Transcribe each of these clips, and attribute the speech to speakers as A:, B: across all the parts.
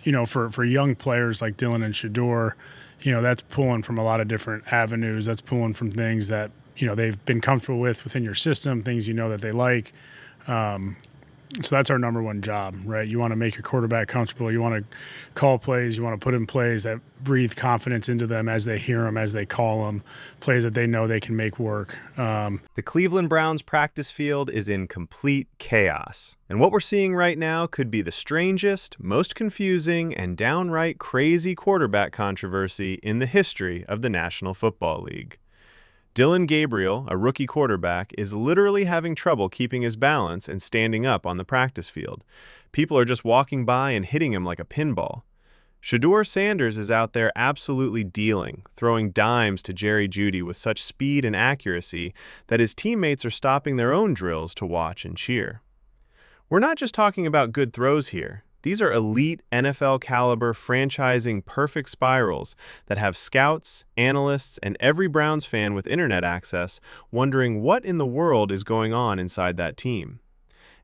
A: for young players like Dylan and Shedeur, that's pulling from a lot of different avenues. That's pulling from things that, they've been comfortable with within your system, things that they like. So that's our number one job, right? You want to make your quarterback comfortable. You want to call plays. You want to put in plays that breathe confidence into them as they hear them, as they call them, plays that they know they can make work.
B: The Cleveland Browns practice field is in complete chaos. And what we're seeing right now could be the strangest, most confusing, and downright crazy quarterback controversy in the history of the National Football League. Dillon Gabriel, a rookie quarterback, is literally having trouble keeping his balance and standing up on the practice field. People are just walking by and hitting him like a pinball. Shadeur Sanders is out there absolutely dealing, throwing dimes to Jerry Judy with such speed and accuracy that his teammates are stopping their own drills to watch and cheer. We're not just talking about good throws here. These are elite NFL-caliber franchising perfect spirals that have scouts, analysts, and every Browns fan with internet access wondering what in the world is going on inside that team.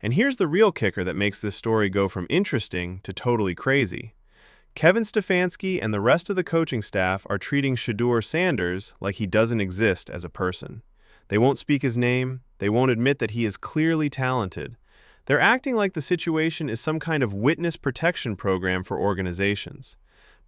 B: And here's the real kicker that makes this story go from interesting to totally crazy. Kevin Stefansky and the rest of the coaching staff are treating Shadeur Sanders like he doesn't exist as a person. They won't speak his name. They won't admit that he is clearly talented. They're acting like the situation is some kind of witness protection program for organizations.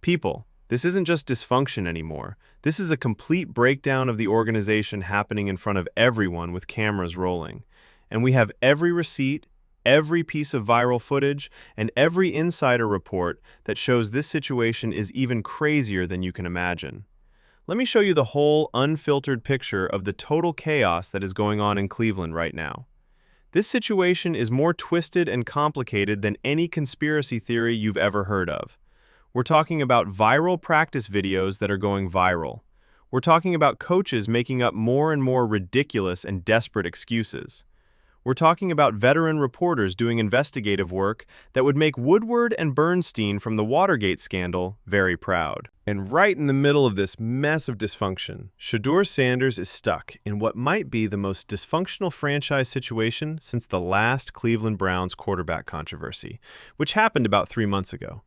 B: People, this isn't just dysfunction anymore. This is a complete breakdown of the organization happening in front of everyone with cameras rolling. And we have every receipt, every piece of viral footage, and every insider report that shows this situation is even crazier than you can imagine. Let me show you the whole unfiltered picture of the total chaos that is going on in Cleveland right now. This situation is more twisted and complicated than any conspiracy theory you've ever heard of. We're talking about viral practice videos that are going viral. We're talking about coaches making up more and more ridiculous and desperate excuses. We're talking about veteran reporters doing investigative work that would make Woodward and Bernstein from the Watergate scandal very proud. And right in the middle of this mess of dysfunction, Shadeur Sanders is stuck in what might be the most dysfunctional franchise situation since the last Cleveland Browns quarterback controversy, which happened about 3 months ago.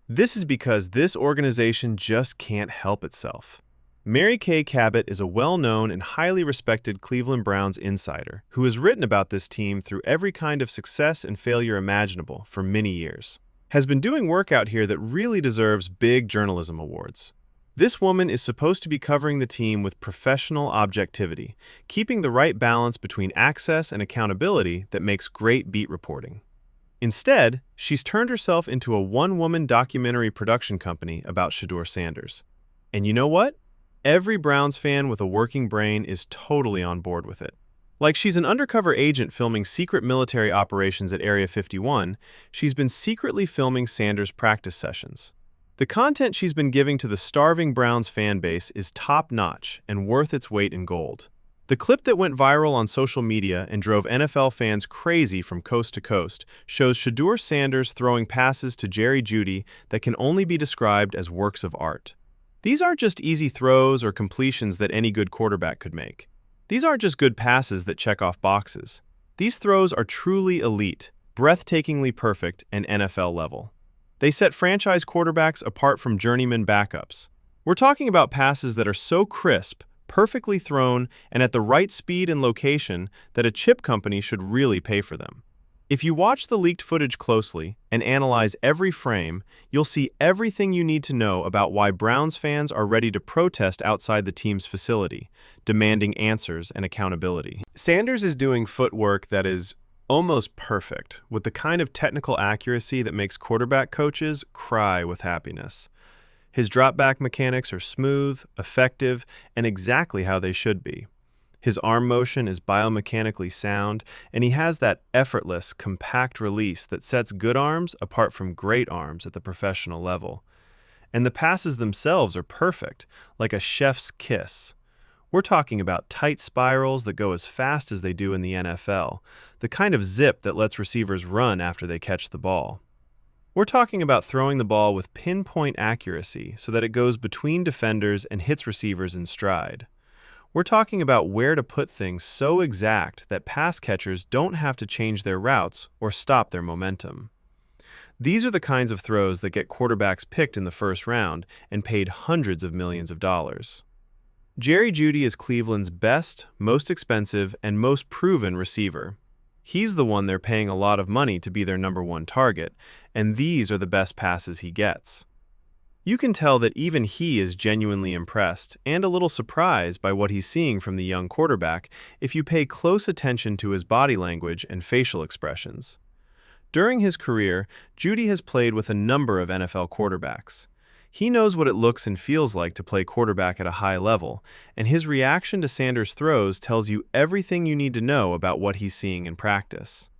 B: This is because this organization just can't help itself. Mary Kay Cabot is a well-known and highly respected Cleveland Browns insider who has written about this team through every kind of success and failure imaginable for many years. Has been doing work out here that really deserves big journalism awards. This woman is supposed to be covering the team with professional objectivity, keeping the right balance between access and accountability that makes great beat reporting. Instead, she's turned herself into a one-woman documentary production company about Shadeur Sanders. And you know what? Every Browns fan with a working brain is totally on board with it. Like she's an undercover agent filming secret military operations at Area 51, she's been secretly filming Sanders' practice sessions. The content she's been giving to the starving Browns fan base is top-notch and worth its weight in gold. The clip that went viral on social media and drove NFL fans crazy from coast to coast shows Shadeur Sanders throwing passes to Jerry Judy that can only be described as works of art. These aren't just easy throws or completions that any good quarterback could make. These aren't just good passes that check off boxes. These throws are truly elite, breathtakingly perfect, and NFL level. They set franchise quarterbacks apart from journeyman backups. We're talking about passes that are so crisp, perfectly thrown, and at the right speed and location that a chip company should really pay for them. If you watch the leaked footage closely and analyze every frame, you'll see everything you need to know about why Browns fans are ready to protest outside the team's facility, demanding answers and accountability. Sanders is doing footwork that is almost perfect, with the kind of technical accuracy that makes quarterback coaches cry with happiness. His drop-back mechanics are smooth, effective, and exactly how they should be. His arm motion is biomechanically sound, and he has that effortless, compact release that sets good arms apart from great arms at the professional level. And the passes themselves are perfect, like a chef's kiss. We're talking about tight spirals that go as fast as they do in the NFL, the kind of zip that lets receivers run after they catch the ball. We're talking about throwing the ball with pinpoint accuracy so that it goes between defenders and hits receivers in stride. We're talking about where to put things so exact that pass catchers don't have to change their routes or stop their momentum. These are the kinds of throws that get quarterbacks picked in the first round and paid hundreds of millions of dollars. Jerry Judy is Cleveland's best, most expensive, and most proven receiver. He's the one they're paying a lot of money to be their #1 target, and these are the best passes he gets. You can tell that even he is genuinely impressed and a little surprised by what he's seeing from the young quarterback if you pay close attention to his body language and facial expressions. During his career, Judy has played with a number of NFL quarterbacks. He knows what it looks and feels like to play quarterback at a high level, and his reaction to Sanders' throws tells you everything you need to know about what he's seeing in practice.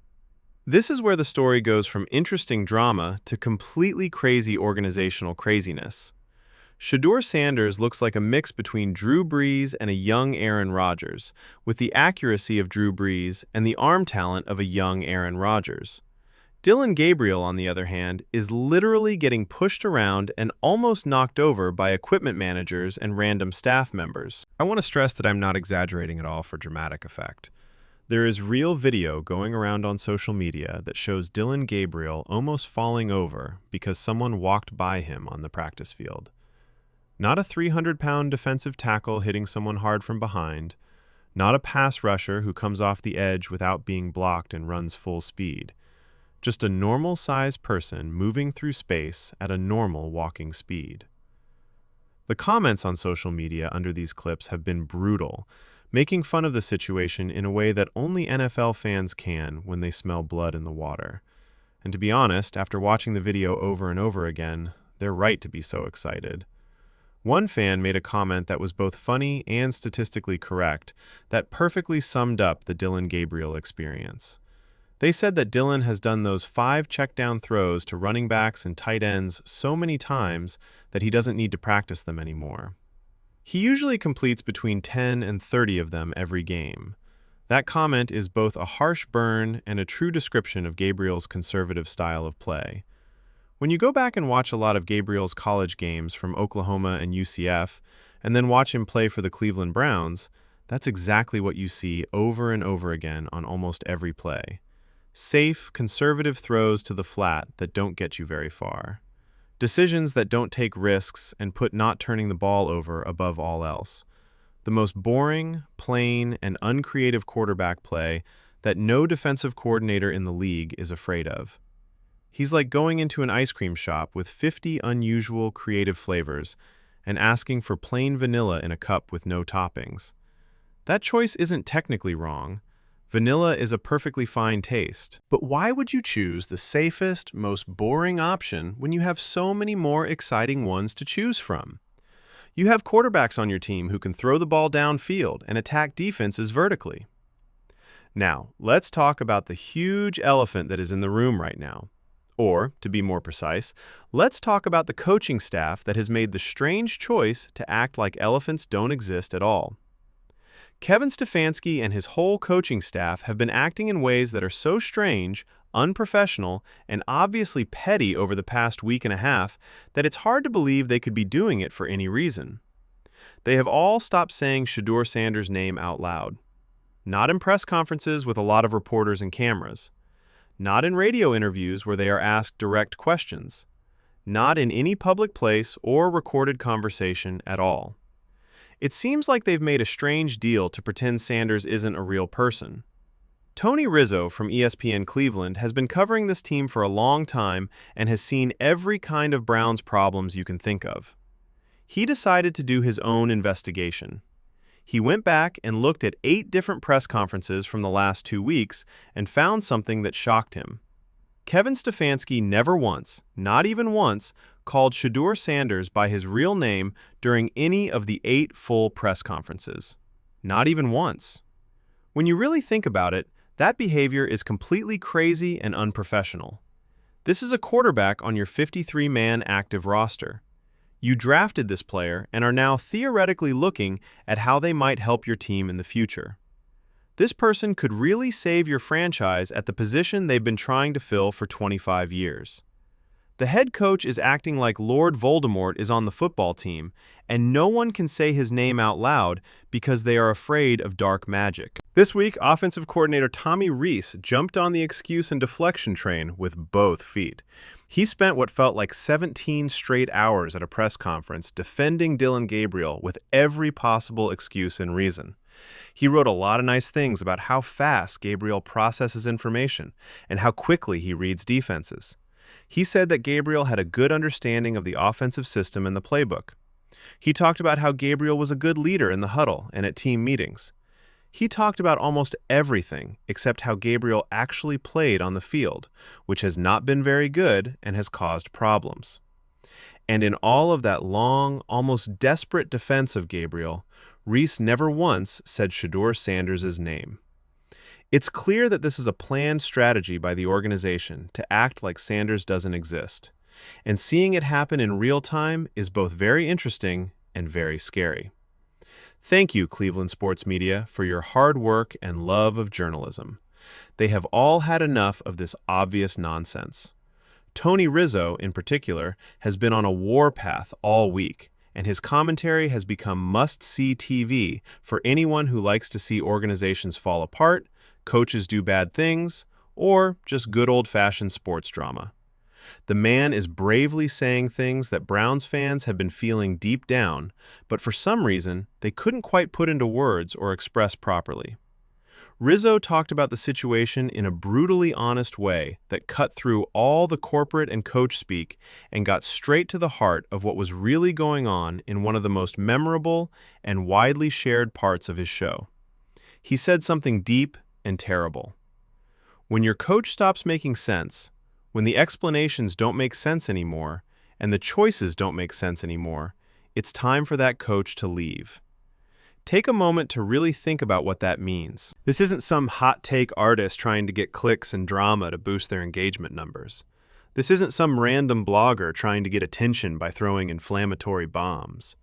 B: This is where the story goes from interesting drama to completely crazy organizational craziness. Shadeur Sanders looks like a mix between Drew Brees and a young Aaron Rodgers, with the accuracy of Drew Brees and the arm talent of a young Aaron Rodgers. Dillon Gabriel, on the other hand, is literally getting pushed around and almost knocked over by equipment managers and random staff members. I want to stress that I'm not exaggerating at all for dramatic effect. There is real video going around on social media that shows Dillon Gabriel almost falling over because someone walked by him on the practice field. Not a 300-pound defensive tackle hitting someone hard from behind, not a pass rusher who comes off the edge without being blocked and runs full speed. Just a normal-sized person moving through space at a normal walking speed. The comments on social media under these clips have been brutal, making fun of the situation in a way that only NFL fans can when they smell blood in the water. And to be honest, after watching the video over and over again, they're right to be so excited. One fan made a comment that was both funny and statistically correct that perfectly summed up the Dillon Gabriel experience. They said that Dillon has done those 5 check-down throws to running backs and tight ends so many times that he doesn't need to practice them anymore. He usually completes between 10 and 30 of them every game. That comment is both a harsh burn and a true description of Gabriel's conservative style of play. When you go back and watch a lot of Gabriel's college games from Oklahoma and UCF, and then watch him play for the Cleveland Browns, that's exactly what you see over and over again on almost every play. Safe, conservative throws to the flat that don't get you very far. Decisions that don't take risks and put not turning the ball over above all else. The most boring, plain, and uncreative quarterback play that no defensive coordinator in the league is afraid of. He's like going into an ice cream shop with 50 unusual creative flavors and asking for plain vanilla in a cup with no toppings. That choice isn't technically wrong. Vanilla is a perfectly fine taste. But why would you choose the safest, most boring option when you have so many more exciting ones to choose from? You have quarterbacks on your team who can throw the ball downfield and attack defenses vertically. Now, let's talk about the huge elephant that is in the room right now. Or, to be more precise, let's talk about the coaching staff that has made the strange choice to act like elephants don't exist at all. Kevin Stefanski and his whole coaching staff have been acting in ways that are so strange, unprofessional, and obviously petty over the past week and a half that it's hard to believe they could be doing it for any reason. They have all stopped saying Shadeur Sanders' name out loud. Not in press conferences with a lot of reporters and cameras. Not in radio interviews where they are asked direct questions. Not in any public place or recorded conversation at all. It seems like they've made a strange deal to pretend Sanders isn't a real person. Tony Rizzo from ESPN Cleveland has been covering this team for a long time and has seen every kind of Browns problems you can think of. He decided to do his own investigation. He went back and looked at 8 different press conferences from the last 2 weeks and found something that shocked him. Kevin Stefansky never once, not even once, called Shedeur Sanders by his real name during any of the 8 full press conferences. Not even once. When you really think about it, that behavior is completely crazy and unprofessional. This is a quarterback on your 53-man active roster. You drafted this player and are now theoretically looking at how they might help your team in the future. This person could really save your franchise at the position they've been trying to fill for 25 years. The head coach is acting like Lord Voldemort is on the football team, and no one can say his name out loud because they are afraid of dark magic. This week, offensive coordinator Rees jumped on the excuse and deflection train with both feet. He spent what felt like 17 straight hours at a press conference defending Dillon Gabriel with every possible excuse and reason. He wrote a lot of nice things about how fast Gabriel processes information and how quickly he reads defenses. He said that Gabriel had a good understanding of the offensive system and the playbook. He talked about how Gabriel was a good leader in the huddle and at team meetings. He talked about almost everything except how Gabriel actually played on the field, which has not been very good and has caused problems. And in all of that long, almost desperate defense of Gabriel, Rees never once said Shadeur Sanders' name. It's clear that this is a planned strategy by the organization to act like Sanders doesn't exist. And seeing it happen in real time is both very interesting and very scary. Thank you, Cleveland sports media, for your hard work and love of journalism. They have all had enough of this obvious nonsense. Tony Rizzo, in particular, has been on a warpath all week, and his commentary has become must-see TV for anyone who likes to see organizations fall apart, coaches do bad things, or just good old-fashioned sports drama. The man is bravely saying things that Browns fans have been feeling deep down, but for some reason, they couldn't quite put into words or express properly. Rizzo talked about the situation in a brutally honest way that cut through all the corporate and coach speak and got straight to the heart of what was really going on in one of the most memorable and widely shared parts of his show. He said something deep and terrible. When your coach stops making sense, when the explanations don't make sense anymore, and the choices don't make sense anymore, it's time for that coach to leave. Take a moment to really think about what that means. This isn't some hot take artist trying to get clicks and drama to boost their engagement numbers. This isn't some random blogger trying to get attention by throwing inflammatory bombs.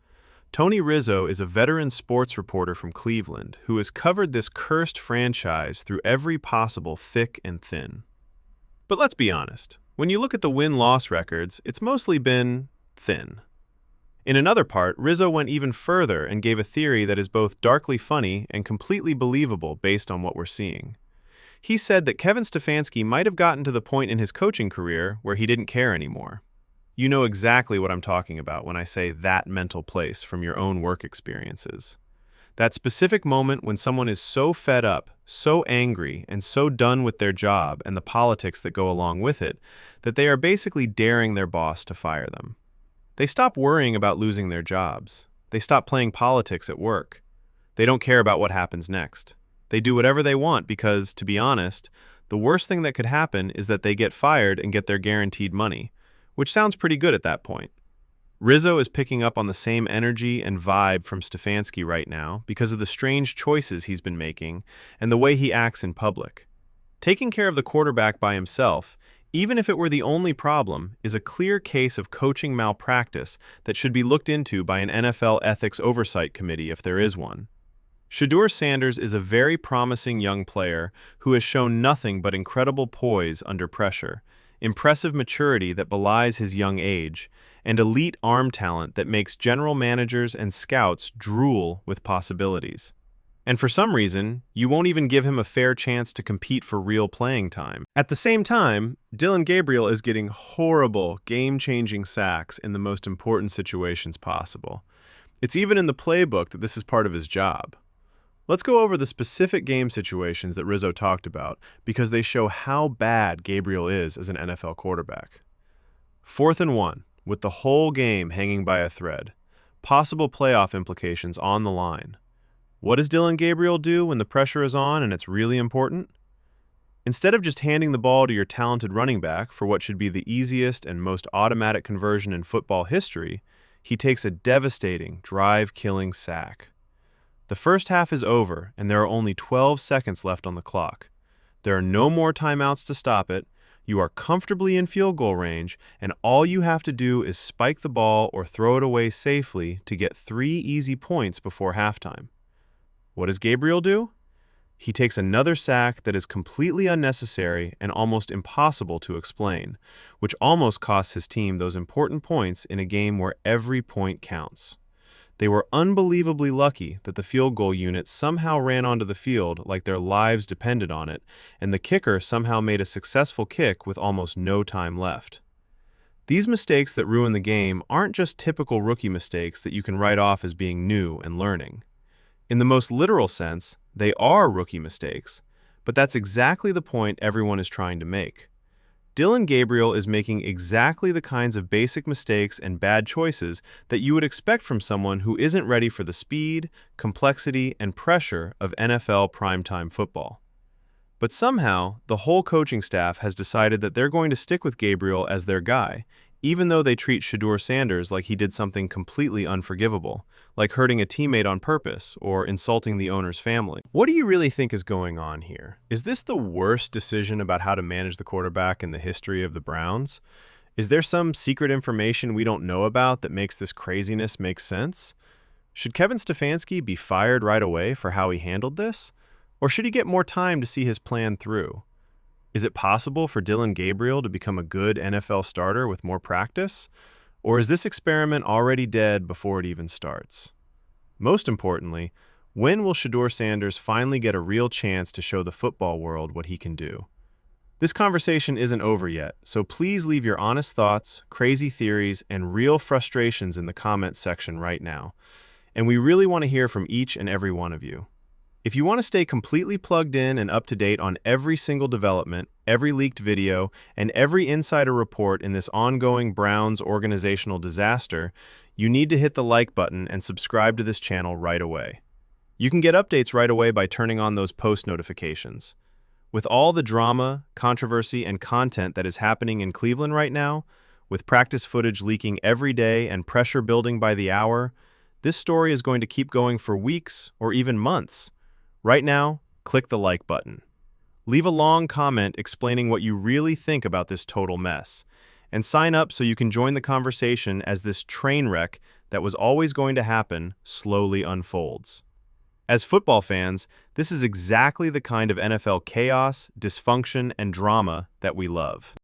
B: Tony Rizzo is a veteran sports reporter from Cleveland who has covered this cursed franchise through every possible thick and thin. But let's be honest, when you look at the win-loss records, it's mostly been thin. In another part, Rizzo went even further and gave a theory that is both darkly funny and completely believable based on what we're seeing. He said that Kevin Stefanski might have gotten to the point in his coaching career where he didn't care anymore. You know exactly what I'm talking about when I say that mental place from your own work experiences. That specific moment when someone is so fed up, so angry, and so done with their job and the politics that go along with it, that they are basically daring their boss to fire them. They stop worrying about losing their jobs. They stop playing politics at work. They don't care about what happens next. They do whatever they want because, to be honest, the worst thing that could happen is that they get fired and get their guaranteed money, which sounds pretty good at that point. Rizzo is picking up on the same energy and vibe from Stefansky right now because of the strange choices he's been making and the way he acts in public. Taking care of the quarterback by himself, even if it were the only problem, is a clear case of coaching malpractice that should be looked into by an NFL ethics oversight committee if there is one. Shadeur Sanders is a very promising young player who has shown nothing but incredible poise under pressure, impressive maturity that belies his young age, and elite arm talent that makes general managers and scouts drool with possibilities. And for some reason, you won't even give him a fair chance to compete for real playing time. At the same time, Dillon Gabriel is getting horrible, game-changing sacks in the most important situations possible. It's even in the playbook that this is part of his job. Let's go over the specific game situations that Rizzo talked about because they show how bad Gabriel is as an NFL quarterback. 4th and 1, with the whole game hanging by a thread. Possible playoff implications on the line. What does Dillon Gabriel do when the pressure is on and it's really important? Instead of just handing the ball to your talented running back for what should be the easiest and most automatic conversion in football history, he takes a devastating, drive-killing sack. The first half is over, and there are only 12 seconds left on the clock. There are no more timeouts to stop it. You are comfortably in field goal range, and all you have to do is spike the ball or throw it away safely to get 3 easy points before halftime. What does Gabriel do? He takes another sack that is completely unnecessary and almost impossible to explain, which almost costs his team those important points in a game where every point counts. They were unbelievably lucky that the field goal unit somehow ran onto the field like their lives depended on it, and the kicker somehow made a successful kick with almost no time left. These mistakes that ruin the game aren't just typical rookie mistakes that you can write off as being new and learning. In the most literal sense, they are rookie mistakes, but that's exactly the point everyone is trying to make. Dillon Gabriel is making exactly the kinds of basic mistakes and bad choices that you would expect from someone who isn't ready for the speed, complexity, and pressure of NFL primetime football. But somehow, the whole coaching staff has decided that they're going to stick with Gabriel as their guy, even though they treat Shadeur Sanders like he did something completely unforgivable, like hurting a teammate on purpose or insulting the owner's family. What do you really think is going on here? Is this the worst decision about how to manage the quarterback in the history of the Browns? Is there some secret information we don't know about that makes this craziness make sense? Should Kevin Stefanski be fired right away for how he handled this? Or should he get more time to see his plan through? Is it possible for Dillon Gabriel to become a good NFL starter with more practice? Or is this experiment already dead before it even starts? Most importantly, when will Shadeur Sanders finally get a real chance to show the football world what he can do? This conversation isn't over yet, so please leave your honest thoughts, crazy theories, and real frustrations in the comments section right now. And we really want to hear from each and every one of you. If you want to stay completely plugged in and up to date on every single development, every leaked video, and every insider report in this ongoing Browns organizational disaster, you need to hit the like button and subscribe to this channel right away. You can get updates right away by turning on those post notifications. With all the drama, controversy, and content that is happening in Cleveland right now, with practice footage leaking every day and pressure building by the hour, this story is going to keep going for weeks or even months. Right now, click the like button. Leave a long comment explaining what you really think about this total mess, and sign up so you can join the conversation as this train wreck that was always going to happen slowly unfolds. As football fans, this is exactly the kind of NFL chaos, dysfunction, and drama that we love.